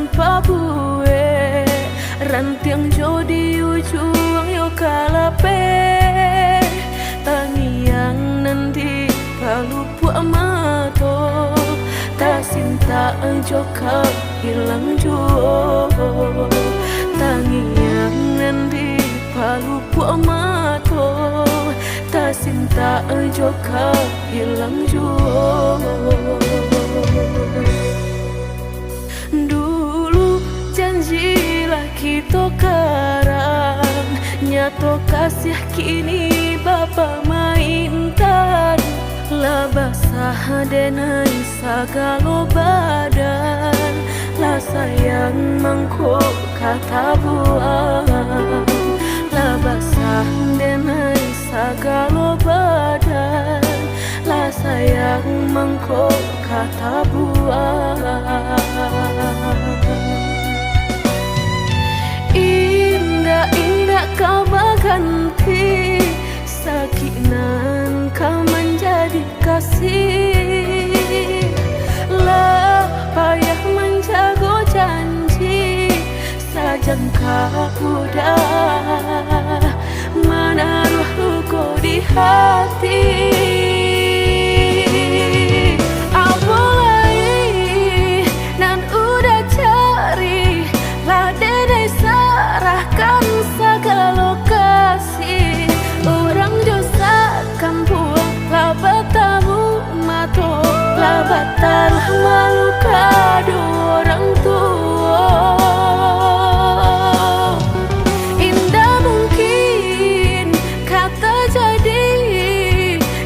tanpa bue, rantiang jo di ujung yo kalape, tangiang nanti palupu amato, tak cinta jo hilang jo, tangiang nanti palupu amato, tak cinta jo hilang jo. Dulu janjilah kita karang, nyato kasih kini bapa mainkan, lah basah denai sagalo badan, lah sayang mangkok kata buang, lah basah denai sagalo badan, lah sayang mangkok kata buang. Indah-indah kau berganti, sakinan kau menjadi kasih, lah payah menjaga janji, sajangka udah menaruh luka di hati. Batal malu kado orang tua, indah mungkin kata jadi,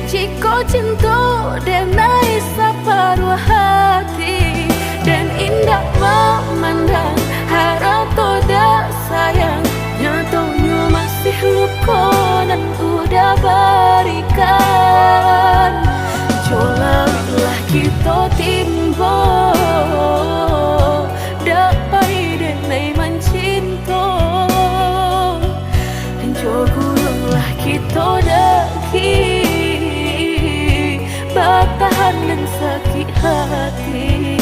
jika cinta denai separuh hati, dan indah memandang harap toda sayang, nyatanya masih luka dan udah berikan. Jolalah kita timbo, dapai denai mencinta, jogulanglah kita daki, bertahan dan sakit hati.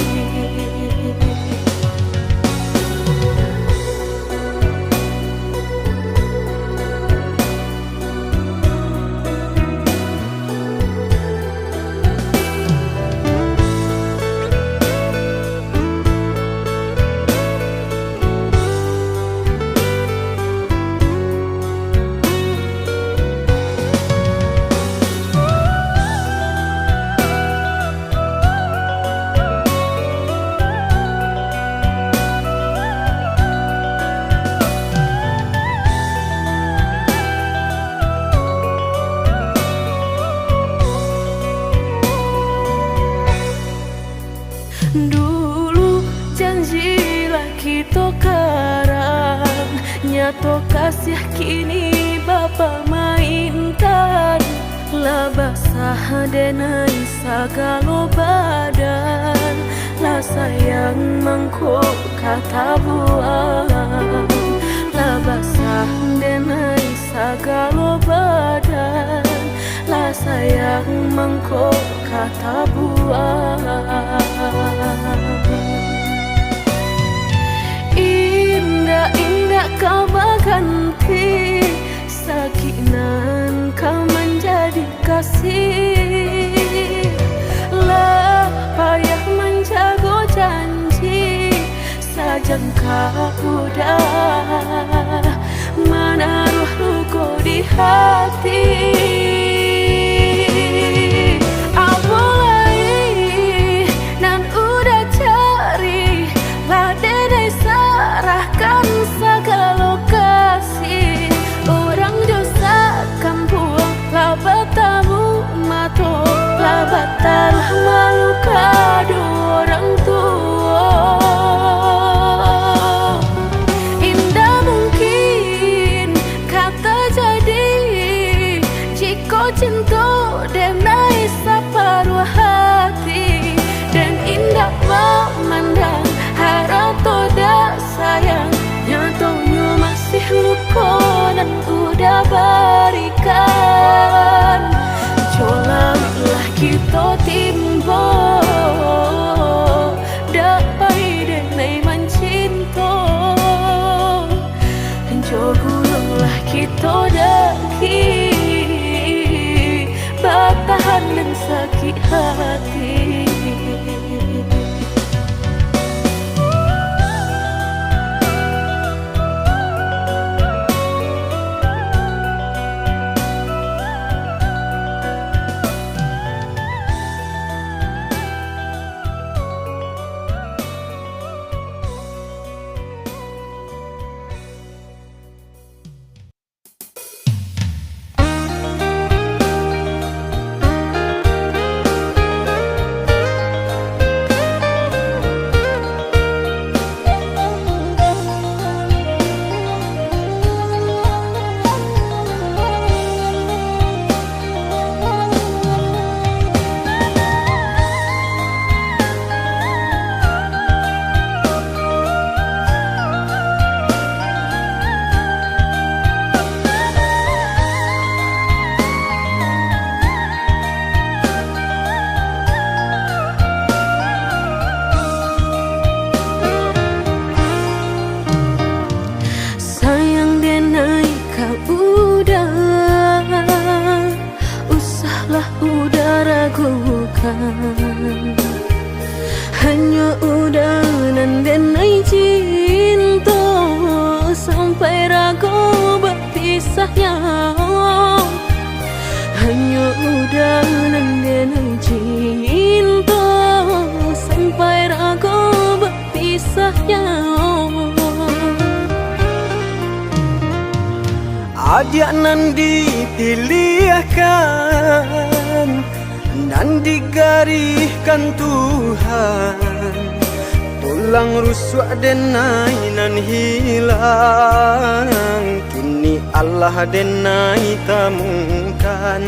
Dulu janjilah kita karang, nyato kasih kini bapa mainkan, lah basah denai sagalo badan, lah sayang mangkok kata buang, lah basah denai sagalo badan, lah sayang mangkok kata buang. Indah-indah kau berganti, sakinan kau menjadi kasih, lah payah menjaga janji, sajangka udah menaruh luka di hati. Batal malu kado orang tua, indah mungkin kata jadi, jika dan sakit hati. Hanya udanan denai cinta sampai ragu berpisahnya. Hanya udanan denai cinta sampai ragu berpisahnya. Ajak nan dipilihkan dan digariskan Tuhan, tulang rusuk denai nan hilang, kini Allah denai temukan.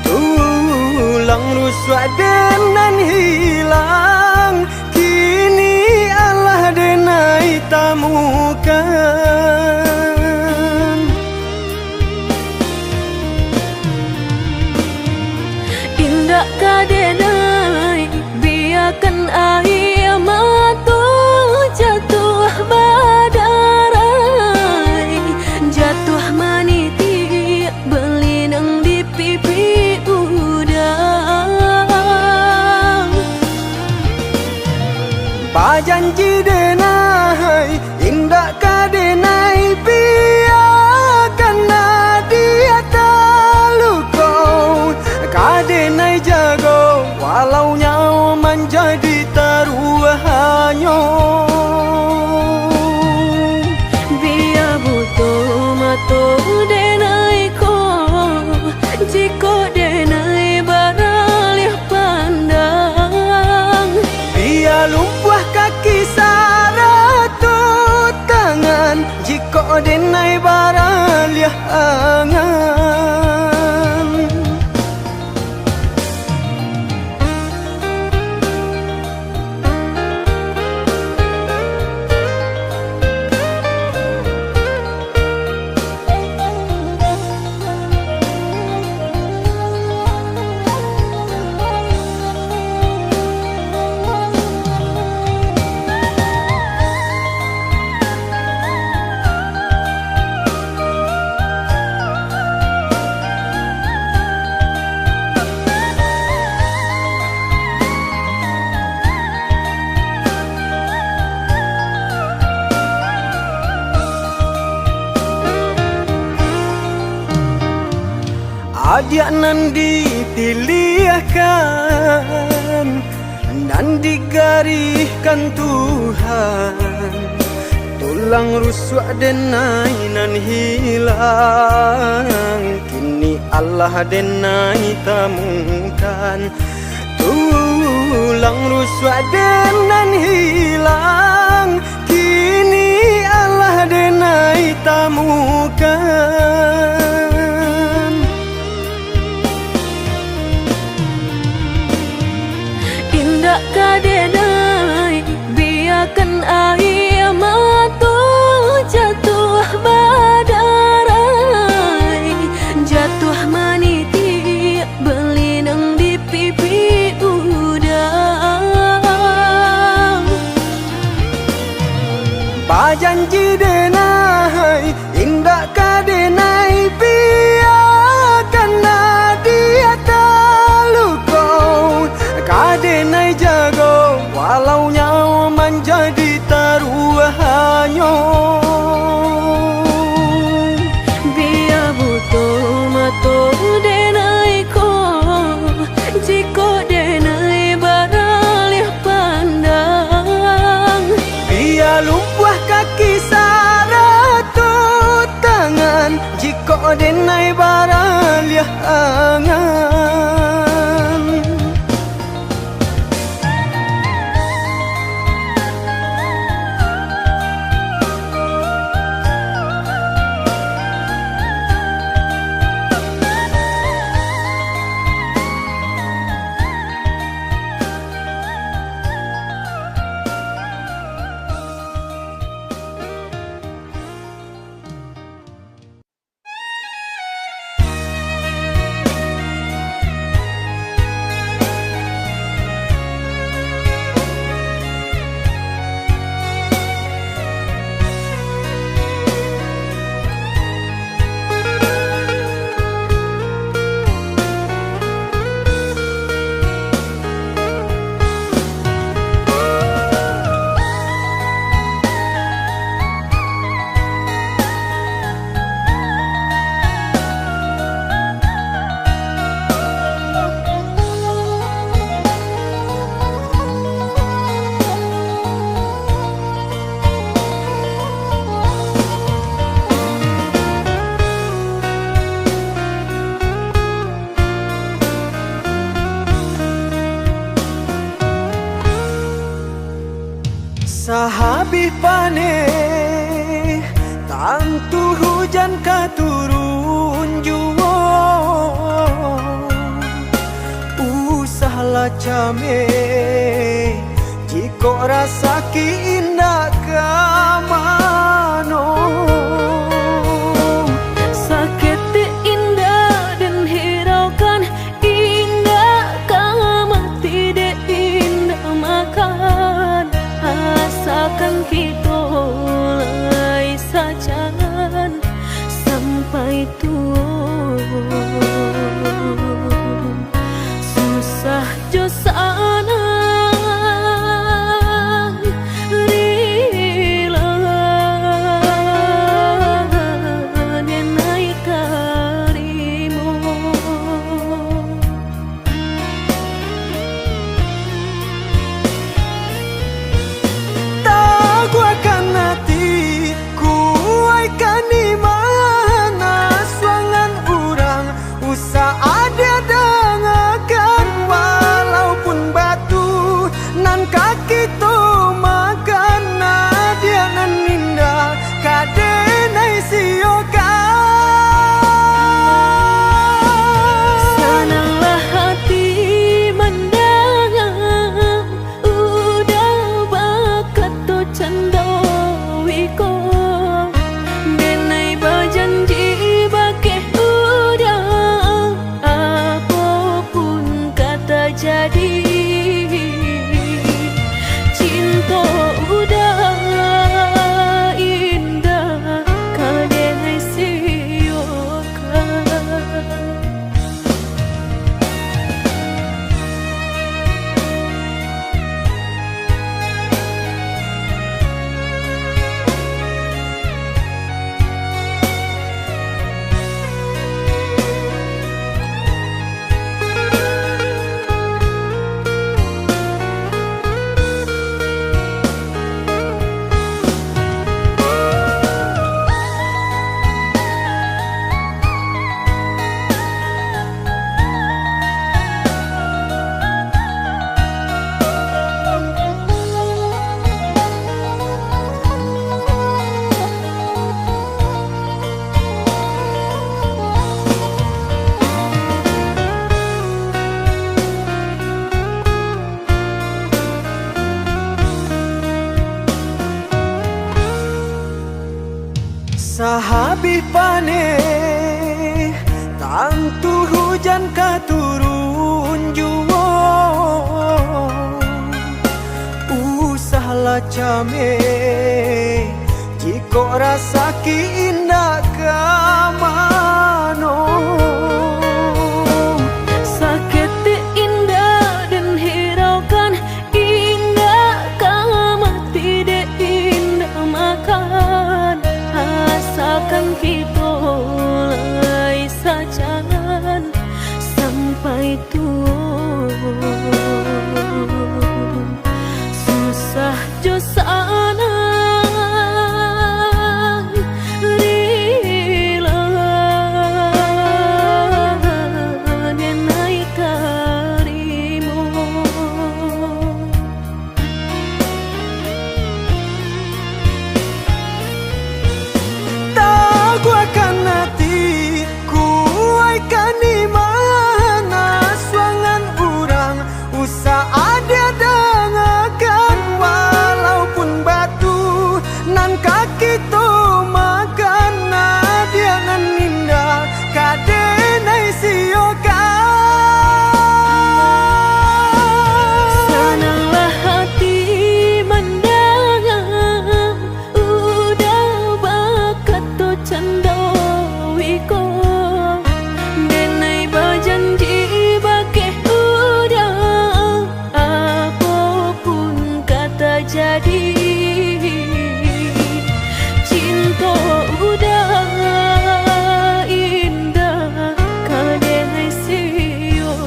Tulang rusuk denan hilang, kini Allah denai temukan. Kadenai biarkan air mata jatuh badarai, jatuh maniti berlinang di pipi udang. Pajanji denai indah kadenai biarkan dia talukau, kadenai jago walau nyawa menjadi taruhannya. Biar butuh mata denai ko, jika denai baralih pandang. Biar lumpuh kaki saratut tangan, jika denai baralih angan. Ajak nan dipilihkan dan digariskan Tuhan, tulang rusuk denai nan hilang, kini Allah denai temukan. Tulang rusuk denan hilang, kini Allah denai temukan. Kadenai biarkan air mata jatuh badarai, jatuh maniti berlinang di pipi udang. Pajanji denai indah kadenai biarkan dia taluk, jadi taruhanyo. Biar butuh mato denai ko, jiko denai baralih pandang. Biar lumpuh kaki saratu tangan, jiko denai baralih angan. Sahabih pane tantu hujan katurun juwo, usahlah came jiko rasa ki indah kamano. Sakit indah dan hiraukan indah, kamu tidak indah makan. Asalkan kita mulai sajan sampai tua, susah jo sana rila denai karimu. Ada dengarkan walaupun batu nan kaki tu makan nadia nan indah kadenai siokan. Senanglah hati mendengar udah bakat tu candawiko, denai berjanji bakeh udah apapun kata jadi. Cinta udah indah kadenai siokan. Sahabih pane tantu hujan katurun juwo, usahlah came jiko rasa ki indah kamano. Sakit indah dan hiraukan indah, kamu jo sana rila denai karimu. Tahu akan hati kuaikan di mana suangan orang usah ada dengarkan walaupun batu nan kaki to makan dia nan indah kadenai siokan. Senanglah hati mendengar udah bakat to candawiko denai berjanji bakeh udah apapun kata jadi cinta udah indah kadenai siokan.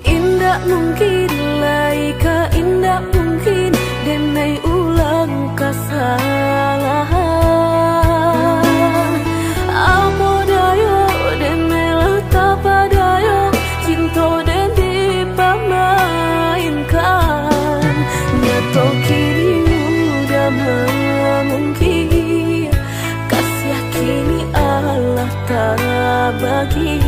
Indah mungkin laika indah mungkin denai ulang kesalahan apa dayo denai letak padayo cinta den dipamainkan nyato kini udah mungkin kasih kini Allah tak bagi.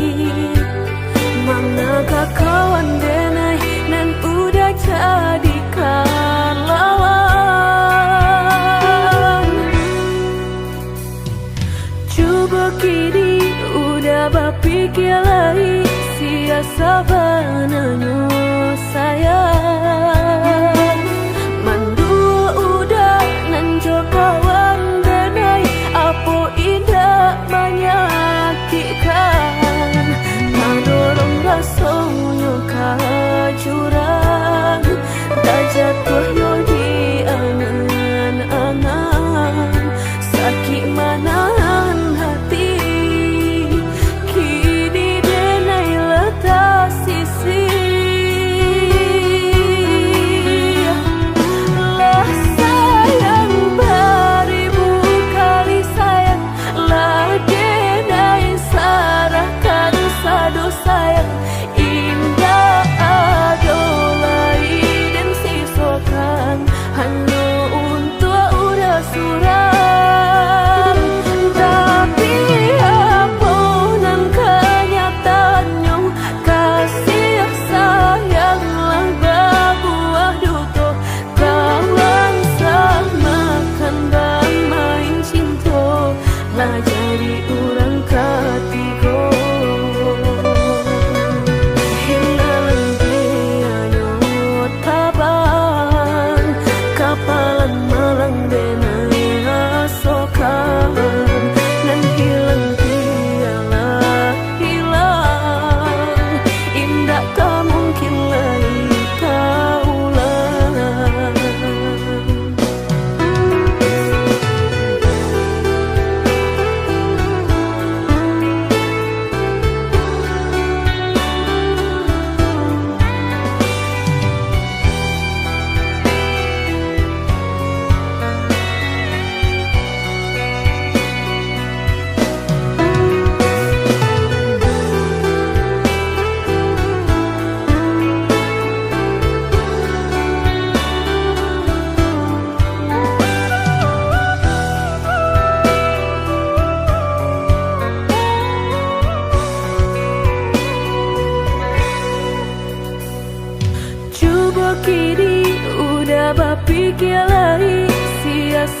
Manakah kawan denai nan udah jadikan lawan. Coba kini udah berpikir lagi siasa bananyo sayang. Mandua udah nan jo kawan denai apa indah menyakitkan. Dorong rasanya kajurang tak jatuh yo di angan-angan sakit manahan hati kini denai letak sisi lah sayang beribu kali sayang lah denai sarahkan sadu sayang indah adolai dan sisokan hanya untuk udah suram tapi apa nan kenyataannya kasih sayang lah berbuah duto kawan samakan bang main cinta lah jadi orang ketiga. Kapalan malang denai asokan nan hilang tialah hilang indah tak mungkin lagi kaulang.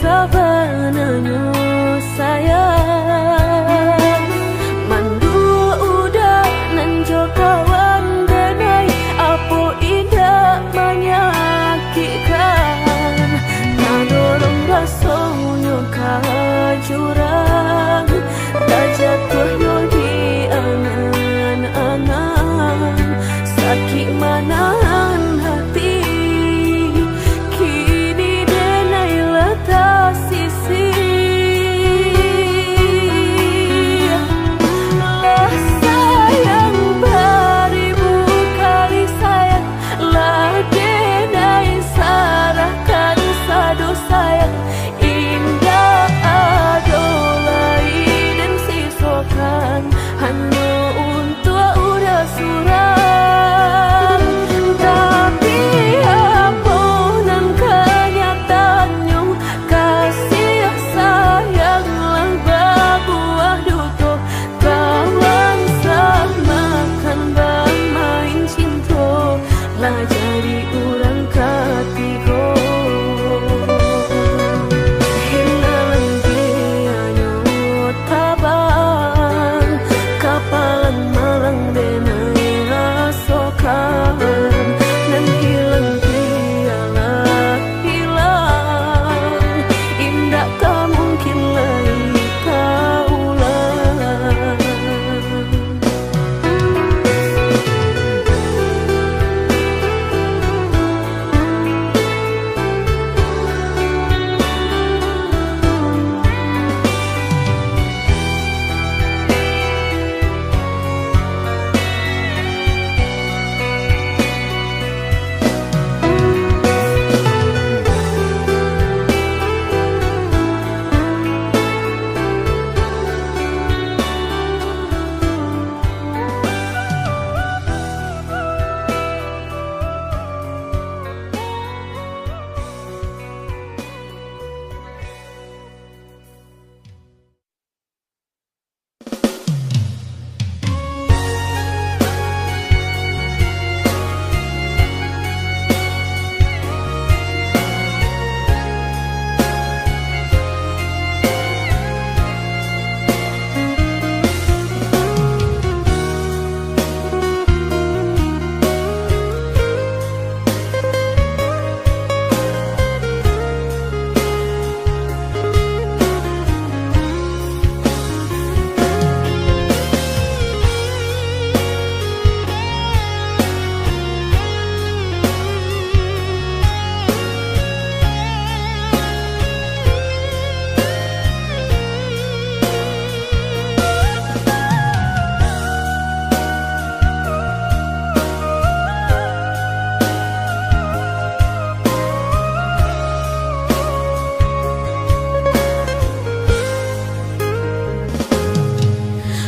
sabananya sayang mandu udah nanjo kawan denai apo indah menyakitkan nadorong rasonyo kajurang tak jatuh yo di angan-angan sakit manahan hati kini denai letak sisi lah sayang beribu kali sayang lah denai sarahkan sadu sayang indah adolai dan sisokan hanya untuk udah suram tapi apunan kenyataannya kasih sayang lang berbuah duto kawan samakan bermain cinta lah jadi orang ketiga hilang dianya tabang kapalan malang denai rasokan dan hilang dialah hilang indah tak mungkin lagi kaulang.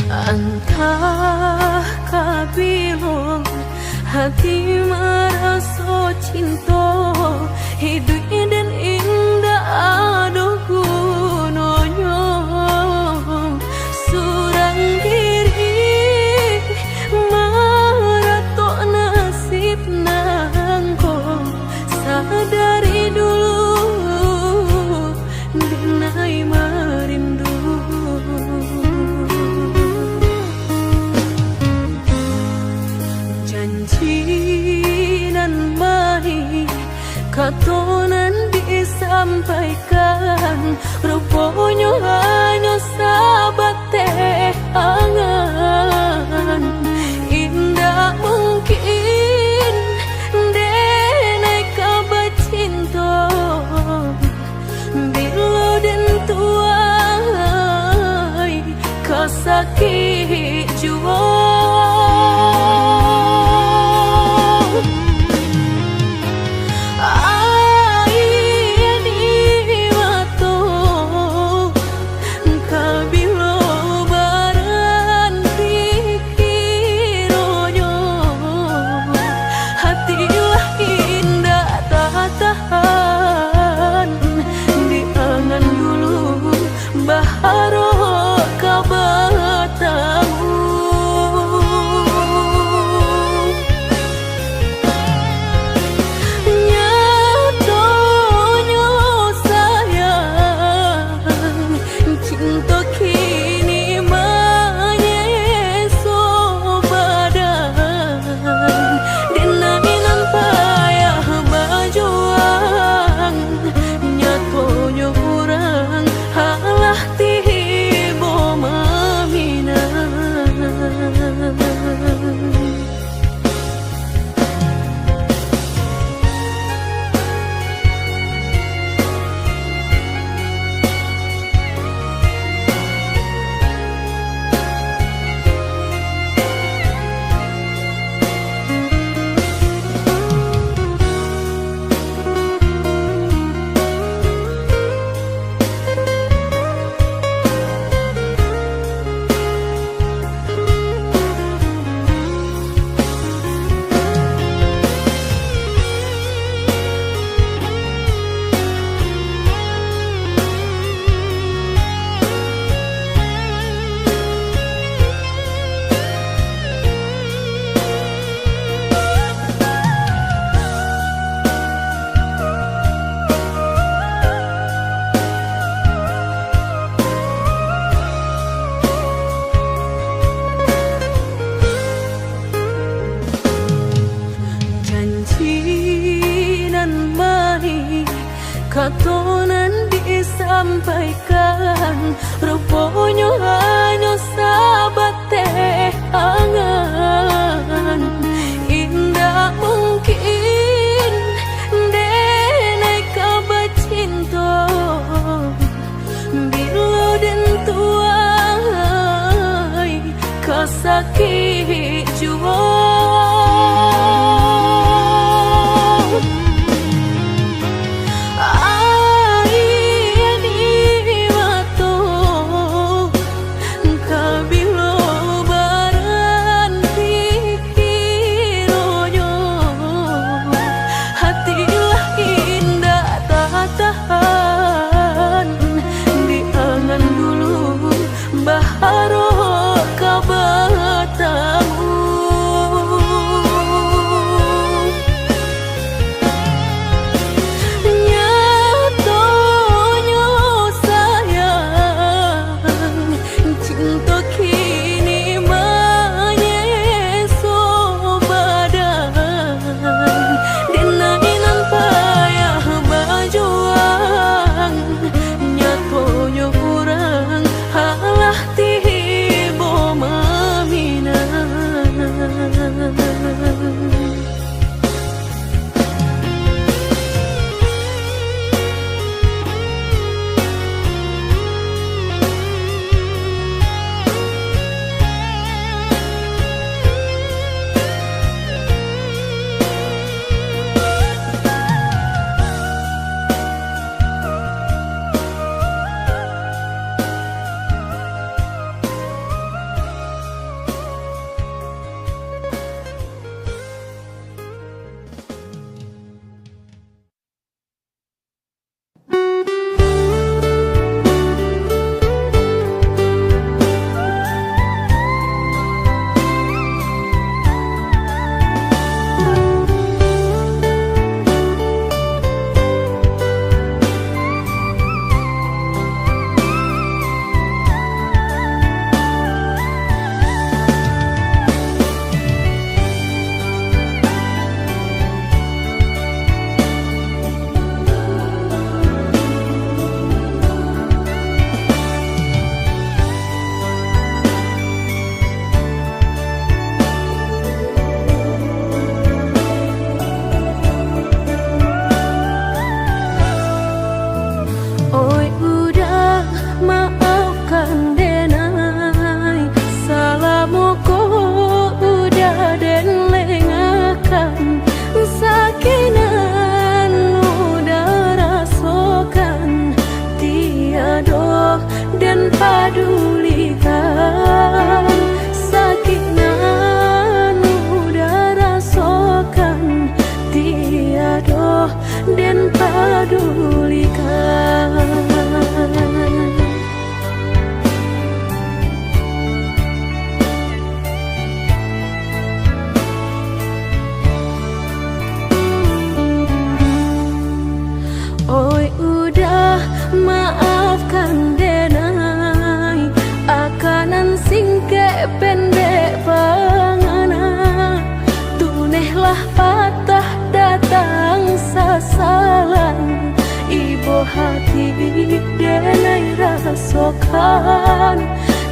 Entah kabilon hati merasa cinta hidup dan indah aduh gunanya surang diri maratok nasib nangko sadari dulu denai merindu janji nan baik katonan disampaikan rupanya hanya sahabat teh angan indah mungkin denai kabar cinta bila dan tuai kasakit jua baharo kabata katonan disampaikan, rupanya hanya sahabat teh angan. Indah mungkin denai kabar cinta, bila den tuai kasakit jua. rasakan,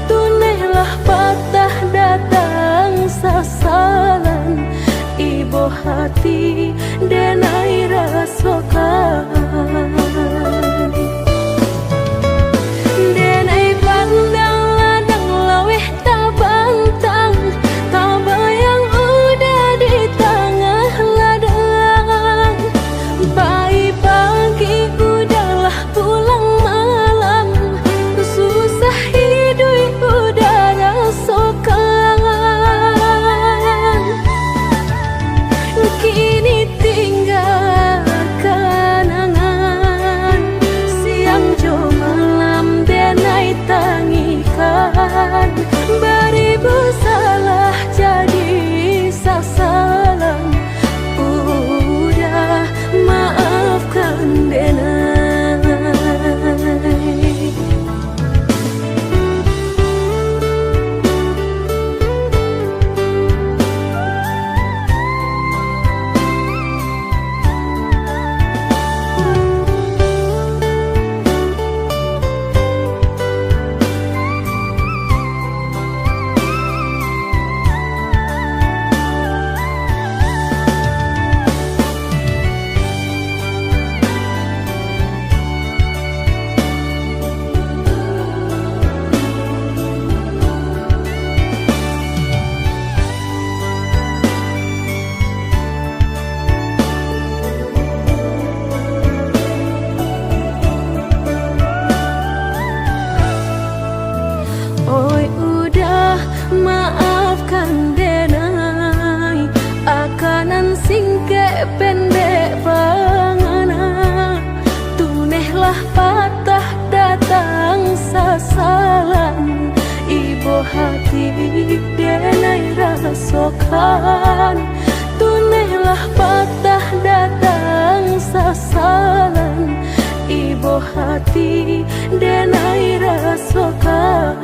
tunailah patah datang sasaran, ibu hati denai rasakan. Denai pandang ladang laweh tak bantang, tak bayang udah di tengah ladang. Bayi pagi udahlah pulang malam, susah hidup udah rasakan. Kini tinggal kenangan. Tunilah patah datang sasalan, ibu hati denai rasakan. Tunilah patah datang sasalan, ibu hati denai rasakan.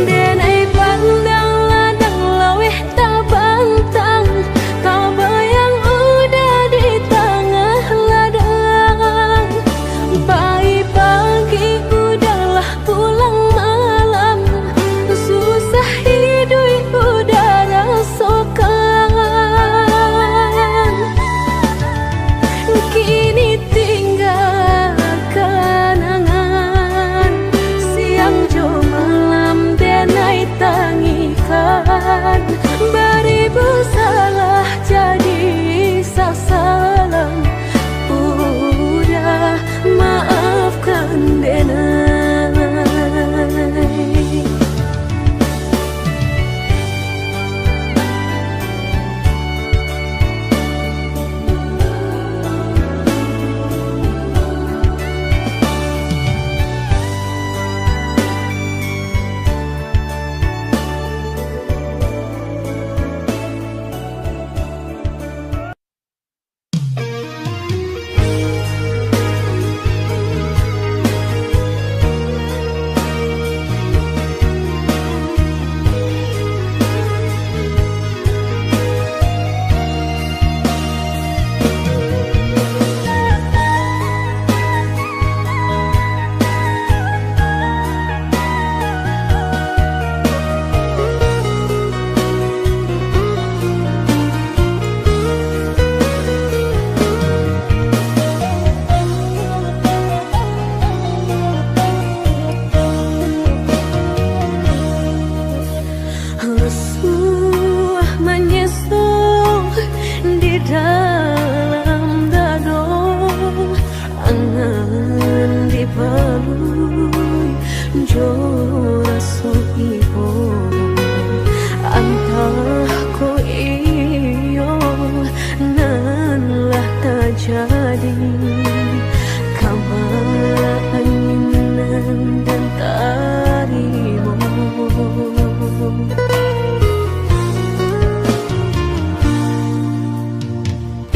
Denai pandang ladang laweh tak bantang, tak bayang udah di tengah ladang. Pagi-pagi udahlah pulang malam, susah hidup udah rasakan. Kini tinggal kenangan, siang jo malam denai tangikan. Beribu salah jadi sasalan, udah maafkan denai. Lesuh menyesal di dalam dado, angan dipalui jo raso ibo. Antah ko iyo nan lah tak jadi, kamala anginan dan tarimu.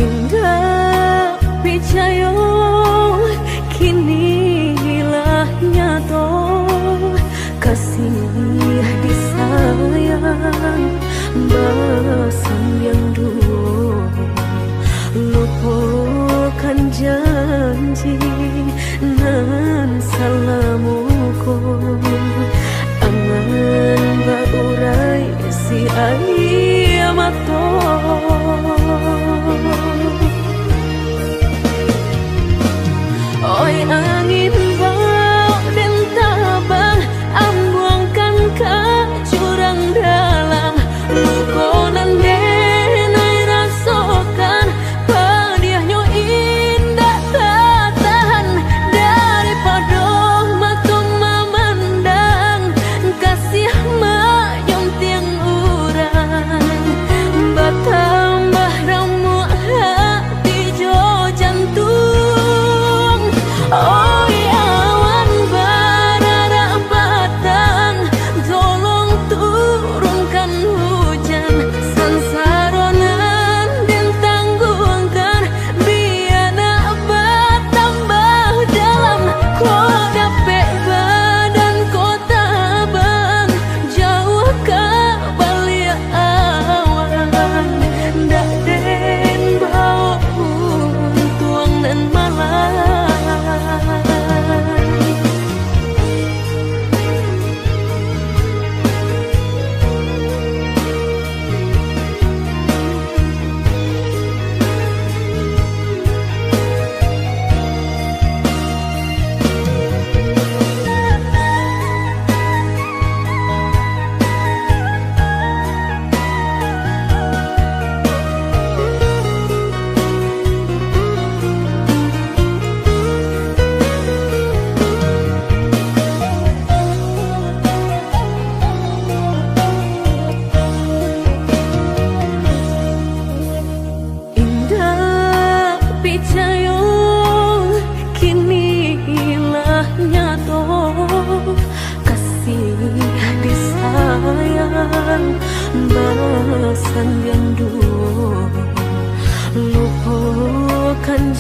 Indah picayo kini hilah nyato, kasih disayang basang yang dulu lupa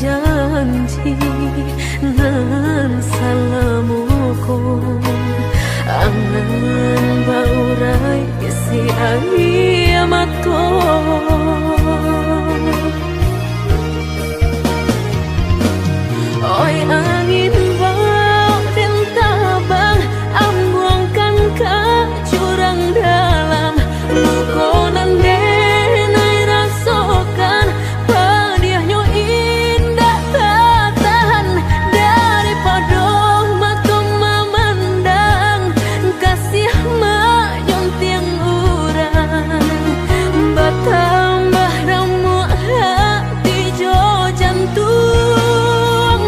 janji nan salamuku angan baurai isi ayamato oi angin bau dan tabang ambuangkan ke jurang dalam lukonan denai rasakan pedihnya indah tak tahan daripada mata memandang kasih mayong tiang urang bertambah ramu hati jo jantung.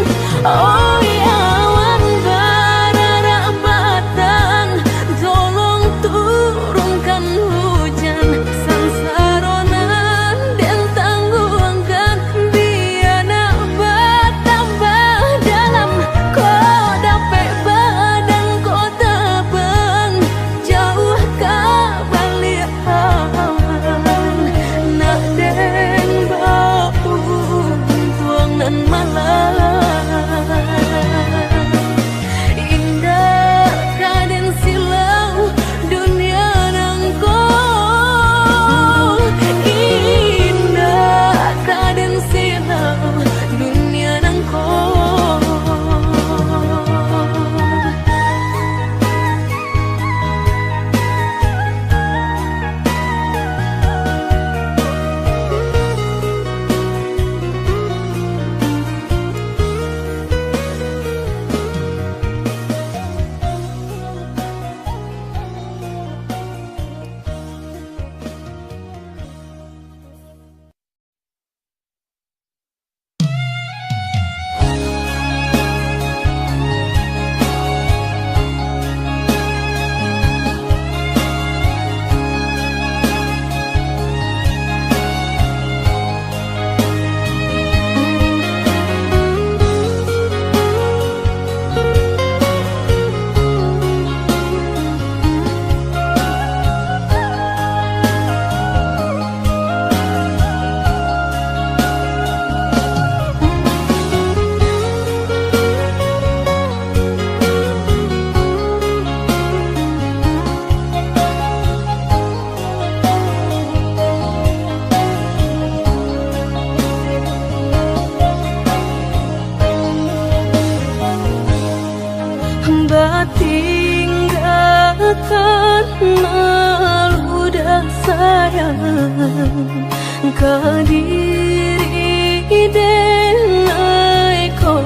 Oh awan barara batang tolong turunkan hujan sansaronan dan tangguhkan biana bertambah dalam kau dapat badan kau tabang jauh ke balik awan nak deng bau tuang nan malam indah kaden silau dunia nangko indah kaden silau dunia nangko tinggalkan ludah sayang ke diri denai ko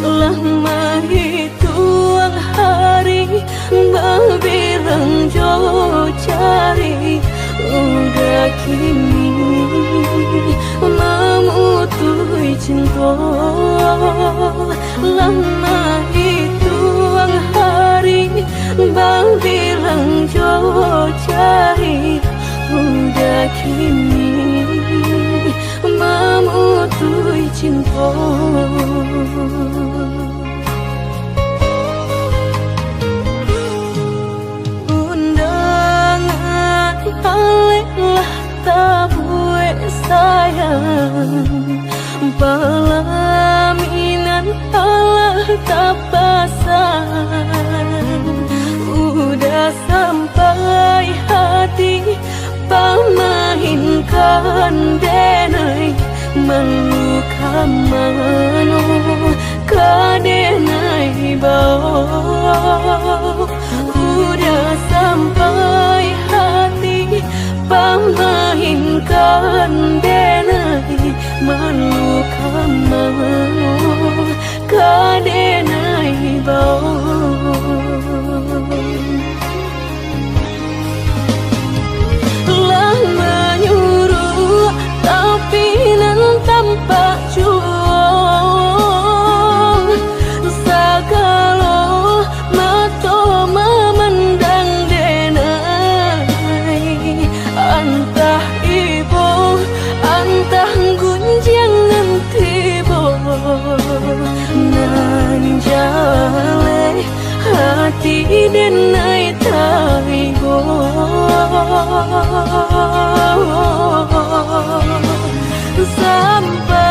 lama hitung hari berbilang jauh cari udah kini memutui cinta lama hitung hari berbilang jauh cari udah kini memutui cinta undangan aleklah tabue sayang pelaminan Allah tak pasang udah sampai hati pamahinkan denai meluka mano kadenai bau udah sampai hati pamahinkan denai meluka mano kadenai bau menyuruh tapi nan tampak juang segala mata memandang denai antah ibu antah gunjangan tiba nan jale hati denai taigo sampai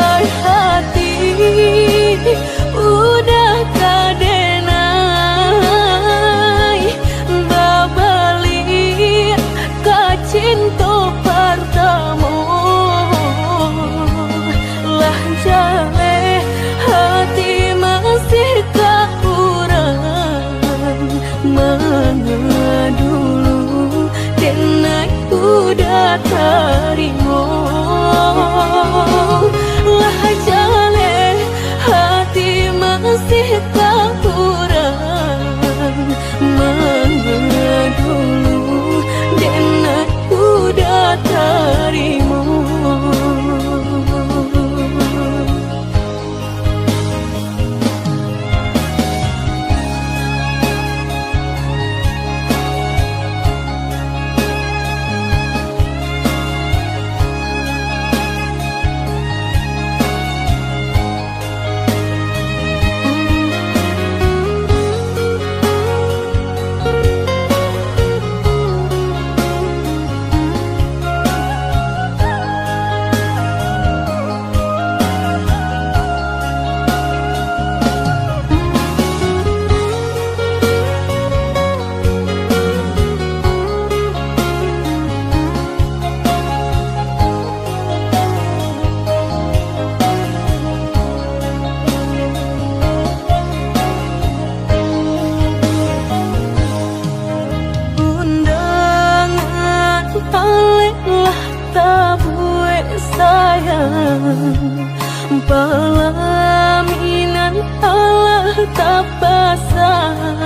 Pelaminan Allah tak pasang,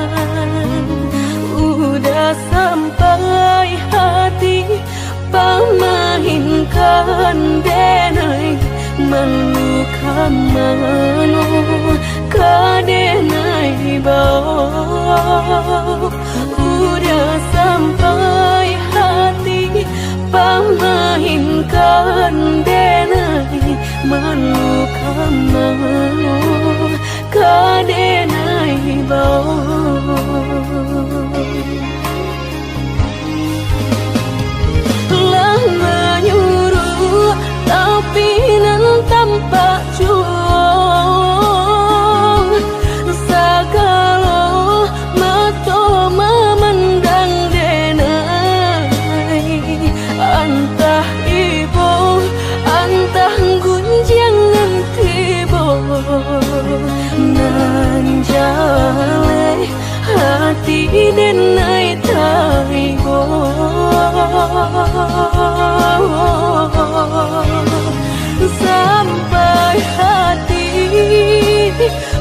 udah sampai hati pamahinkan denai meluka mano kadenai bau. Udah sampai hati pamahinkan denai meluka mano kadenai bau. Menyuruh tapi nan tampak juang, segala mata memandang denai. Antah ibu, antah gunjangan tiba, nan jale hati denai taibo. Sampai hati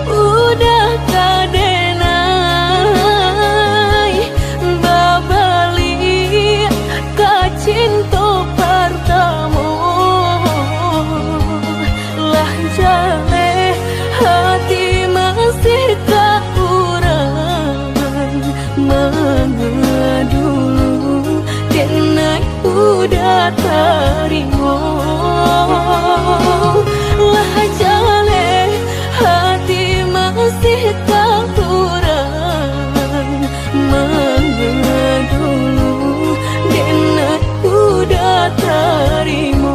udah kadenai babali kacinto pertama lah jale hati masih kekurangan mengadulu denai udah terima. Lah jale hati masih kekurangan mengadulu denai udah terima.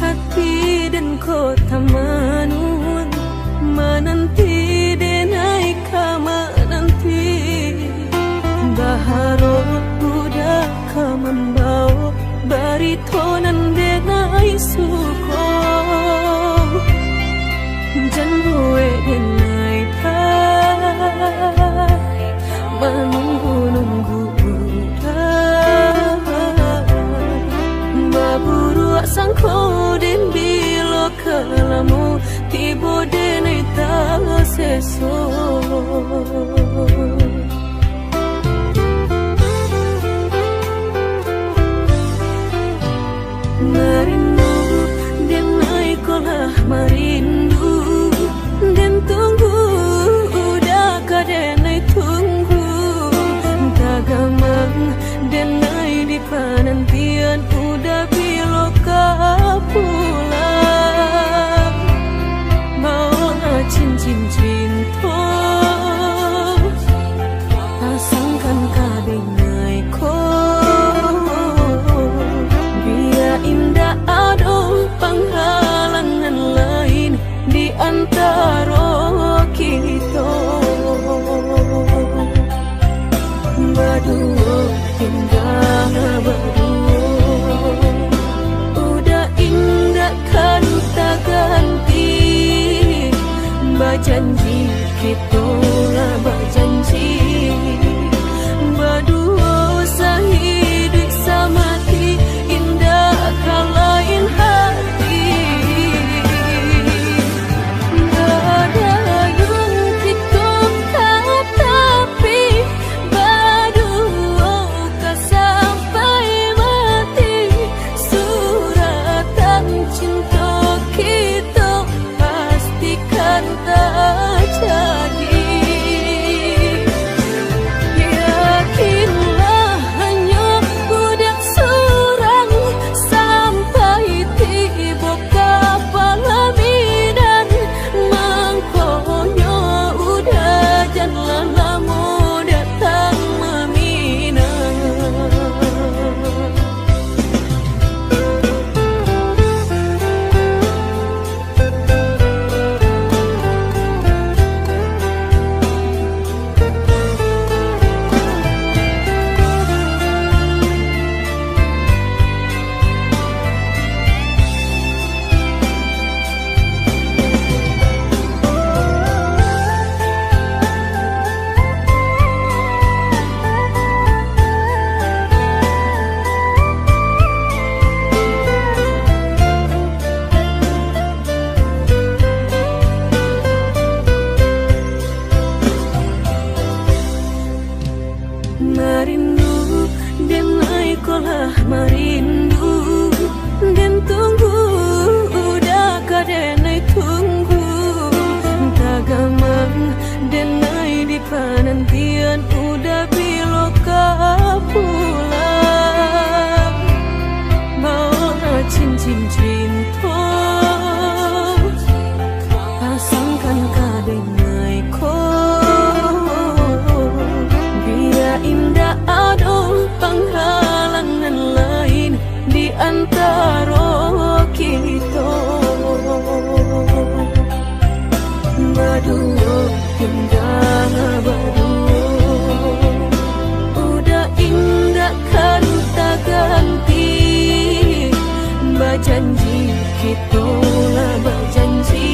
hati dan kota Manun, menanti denai kama nanti baharot udah membawa baritonan denai suko janwe denai menunggu baburu sangko den bilo kalamu tibo denai ta seso merindu denai kolah merindu den tunggu udah kadenai tunggu tagamang denai di penantian udah biloka pulang mau cincin cinta pasangkan kadenai ko biar indah ada penghalangan lain di antara kita berdua indah berdua udah indah kan tak ganti berjanji kita lah berjanji berdua sehidup semati indah kalain hati ada yang kita tapi berdua kan sampai mati suratan cinta kita pastikan tak jadi yakinlah hanya udah surang sampai tiba kapal midan mangkonya udah jangan lama datang meminang merindu denai kolah merindu den tunggu udah kadenai tunggu tagamang denai di penantian udah biloka pulang mau cincin cinta pasangkan kadenai ko biar indah ada penghalangan lain di antara kita berdua indah berdua udah indah kan tak ganti berjanji kita lah berjanji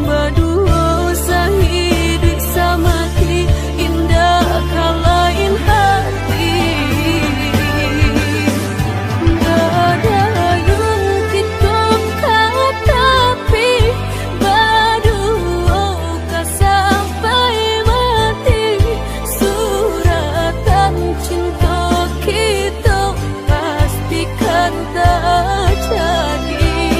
berdua sehidup semati indah kalain hati ada yang kita tapi berdua kan sampai mati suratan cinta kita pastikan tak jadi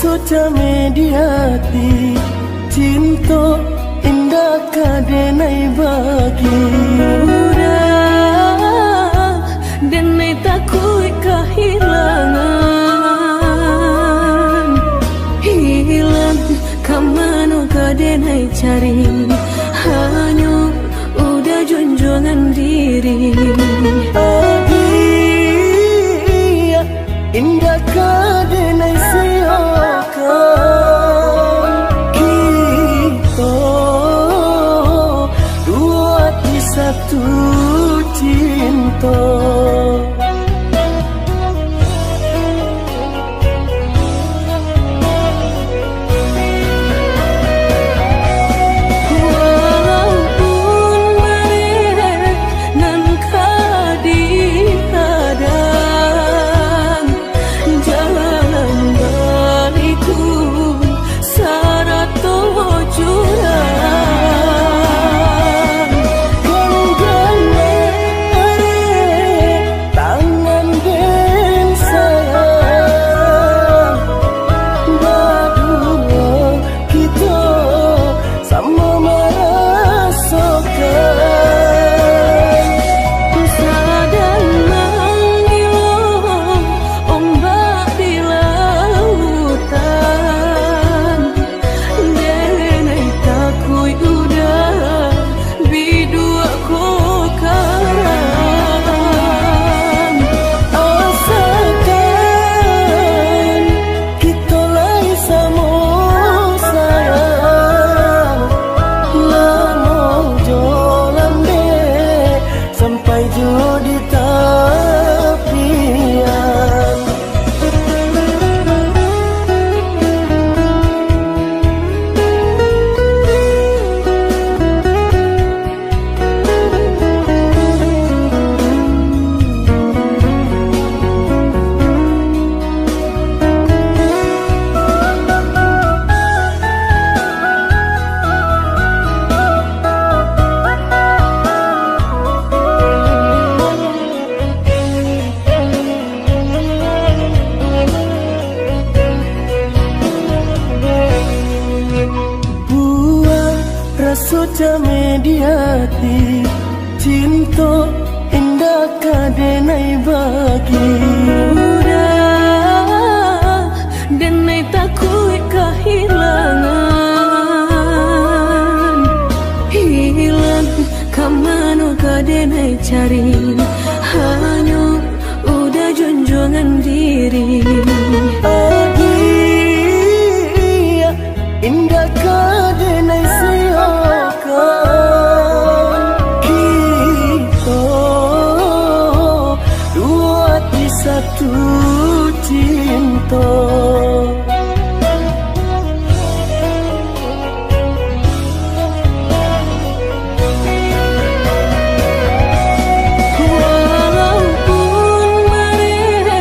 sudah mediati cinta indah kadenai bagi udah denai takut kehilangan hilang kamanu kadenai cari hanya udah junjungan diri adia indah kadenai siakan kita dua di satu cinta di tepian sudah mediati cinta indah kadenai bagi udah denai takut kehilangan hilang kamanu kadenai cari hanya udah junjungan diri adia indah kadenai satu cinta walaupun mereka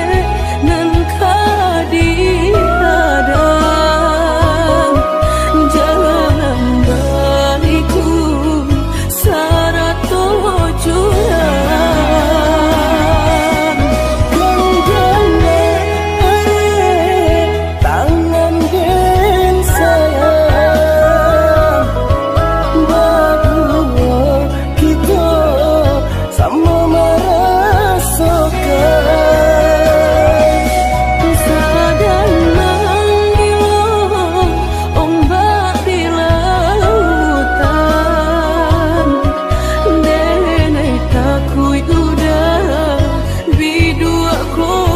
nan kadihadang jalan baliku syarat tujuan aku